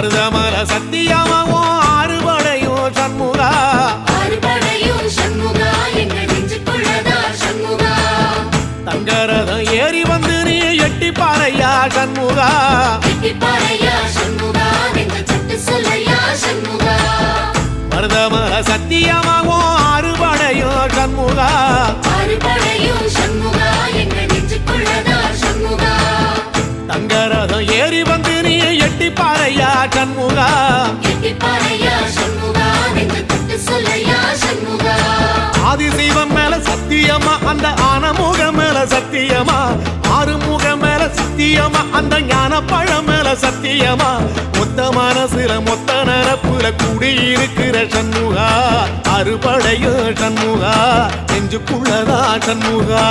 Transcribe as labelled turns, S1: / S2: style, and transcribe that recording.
S1: மருதமல சத்தியமாவோ ஆறுபடையும் சண்முகா தங்கரதம் ஏறி வந்து நீ எட்டி பாறையா சண்முகா மருதமல சத்தியமாவோ ஆறுபடையும் சண்முகா தங்கரதம் ஏறி வந்து நீ எட்டி பாறையா சண்முகா ஆதிசைவம் மேல சத்தியமா அந்த ஆனமுகம் மேல சத்தியமா ஆறுமுகம் மேல சத்தியமா அந்த ஞான பழம் மேல சத்தியமா மொத்த மனசுல மொத்த நரப்புல குடியிருக்கிற சண்முகா அறுபடையும் சண்முகா நெஞ்சுக்குள்ளதா சண்முகா